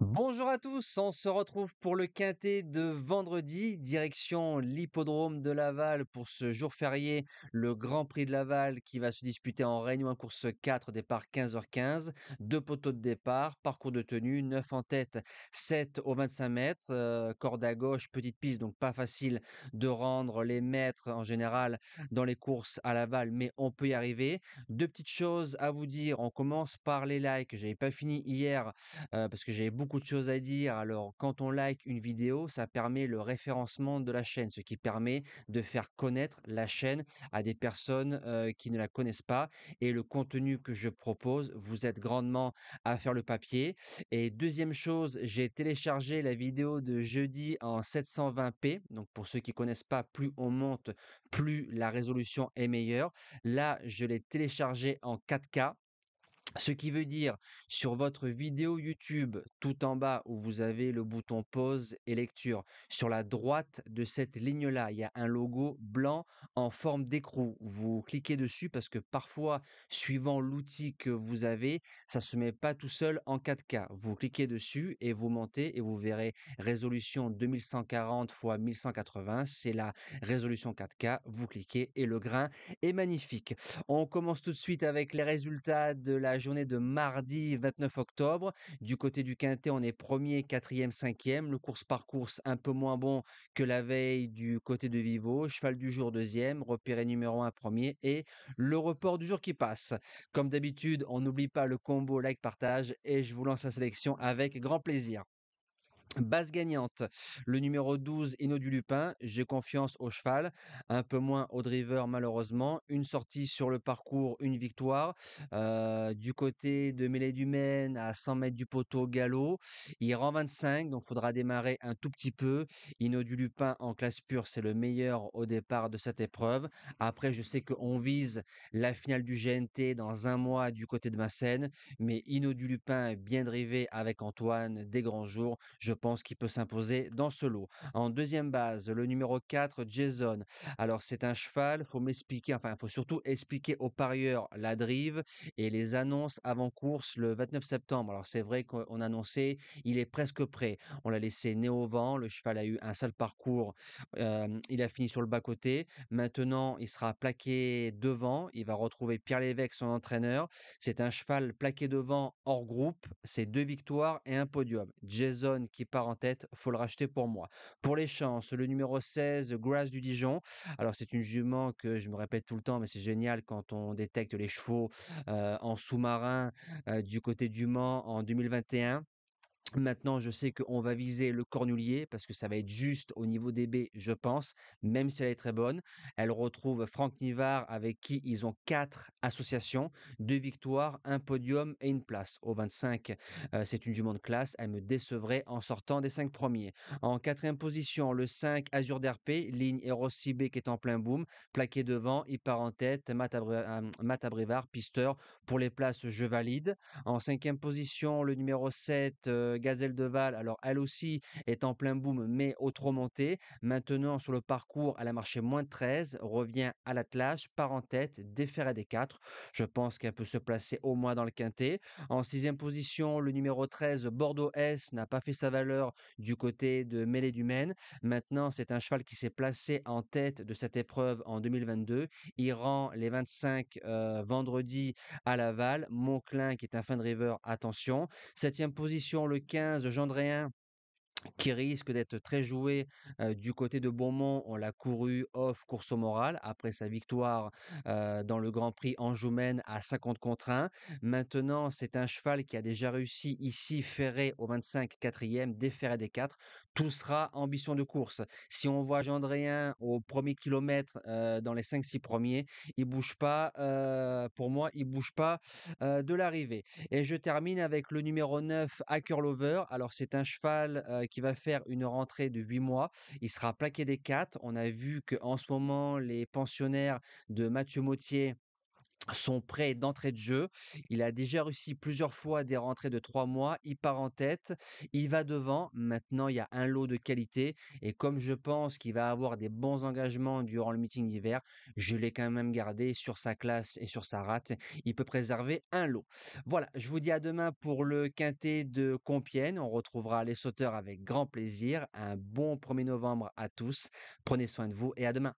Bonjour à tous, on se retrouve pour le quintet de vendredi, direction l'hippodrome de Laval pour ce jour férié, le Grand Prix de Laval qui va se disputer en Réunion en course 4, départ 15h15, deux poteaux de départ, parcours de tenue, 9 en tête, 7 au 25 mètres, corde à gauche, petite piste, donc pas facile de rendre les mètres en général dans les courses à Laval, mais on peut y arriver. Deux petites choses à vous dire, on commence par les likes, j'avais pas fini hier parce que j'avais beaucoup de choses à dire. Alors, quand on like une vidéo, ça permet le référencement de la chaîne, ce qui permet de faire connaître la chaîne à des personnes qui ne la connaissent pas. Et le contenu que je propose vous aide grandement à faire le papier. Et deuxième chose, j'ai téléchargé la vidéo de jeudi en 720p. Donc, pour ceux qui connaissent pas, plus on monte, plus la résolution est meilleure. Là, je l'ai téléchargé en 4K. Ce qui veut dire sur votre vidéo YouTube, tout en bas où vous avez le bouton pause et lecture, sur la droite de cette ligne-là, il y a un logo blanc en forme d'écrou. Vous cliquez dessus parce que parfois, suivant l'outil que vous avez, ça ne se met pas tout seul en 4K. Vous cliquez dessus et vous montez et vous verrez résolution 2140 x 1180. C'est la résolution 4K. Vous cliquez et le grain est magnifique. On commence tout de suite avec les résultats de la journée de mardi 29 octobre. Du côté du Quintet, on est premier, quatrième, cinquième. Le course par course un peu moins bon que la veille du côté de Vivo. Cheval du jour deuxième, repéré numéro un premier et le report du jour qui passe. Comme d'habitude, on n'oublie pas le combo like partage et je vous lance la sélection avec grand plaisir. Base gagnante, le numéro 12, Inno du Lupin. J'ai confiance au cheval, un peu moins au driver malheureusement. Une sortie sur le parcours, une victoire. Du côté de Mêlée du Maine, à 100 mètres du poteau galop, il rend 25, donc il faudra démarrer un tout petit peu. Inno du Lupin en classe pure, c'est le meilleur au départ de cette épreuve. Après, je sais qu'on vise la finale du GNT dans un mois du côté de Vincennes, mais Inno du Lupin, bien drivé avec Antoine des grands jours, je pense qu'il peut s'imposer dans ce lot. En deuxième base, le numéro 4, Jason. Alors, c'est un cheval, faut m'expliquer, enfin, il faut surtout expliquer aux parieurs la drive et les annonces avant course le 29 septembre. Alors, c'est vrai qu'on annonçait, il est presque prêt. On l'a laissé né au vent, le cheval a eu un sale parcours, il a fini sur le bas-côté. Maintenant, il sera plaqué devant, il va retrouver Pierre Lévesque, son entraîneur. C'est un cheval plaqué devant hors groupe, c'est 2 victoires et un podium. Jason qui part en tête, faut le racheter pour moi. Pour les chances, le numéro 16, Grace du Dijon. Alors c'est une jument que je me répète tout le temps, mais c'est génial quand on détecte les chevaux en sous-marin du côté du Mans en 2021. Maintenant, je sais qu'on va viser le cornulier parce que ça va être juste au niveau des baies, je pense, même si elle est très bonne. Elle retrouve Franck Nivard avec qui ils ont 4 associations, 2 victoires, un podium et une place. Au 25, c'est une jument de classe. Elle me décevrait en sortant des 5 premiers. En quatrième position, le 5 Azur d'RP, ligne Eros CB qui est en plein boom, plaqué devant, il part en tête, Matt Abrivard, pisteur. Pour les places, je valide. En cinquième position, le numéro 7, Gazelle de Val. Alors, elle aussi est en plein boom, mais au trop monté. Maintenant, sur le parcours, elle a marché moins de 13, revient à l'attelage, part en tête, déféré des 4. Je pense qu'elle peut se placer au moins dans le quintet. En sixième position, le numéro 13, Bordeaux S, n'a pas fait sa valeur du côté de Mêlée du Maine. Maintenant, c'est un cheval qui s'est placé en tête de cette épreuve en 2022. Il rend les 25 vendredi à Laval. Monclin qui est un fin driver, attention. Septième position, le 15, Gendréen qui risque d'être très joué du côté de Beaumont. On l'a couru off course au moral après sa victoire dans le Grand Prix Anjoumen à 50 contre 1. Maintenant, c'est un cheval qui a déjà réussi ici, ferré au 25 quatrième, déferré des 4. Tout sera ambition de course. Si on voit Gendréen au premier kilomètre dans les 5-6 premiers, il bouge pas, pour moi, il bouge pas de l'arrivée. Et je termine avec le numéro 9, Hacker Lover. Alors, c'est un cheval qui va faire une rentrée de 8 mois. Il sera plaqué des 4. On a vu qu'en ce moment, les pensionnaires de Mathieu Mautier sont prêts d'entrée de jeu. Il a déjà réussi plusieurs fois des rentrées de 3 mois. Il part en tête, il va devant. Maintenant, il y a un lot de qualité et comme je pense qu'il va avoir des bons engagements durant le meeting d'hiver, je l'ai quand même gardé sur sa classe et sur sa rate. Il peut préserver un lot. Voilà, je vous dis à demain pour le quintet de Compiègne. On retrouvera les sauteurs avec grand plaisir. Un bon 1er novembre à tous. Prenez soin de vous et à demain.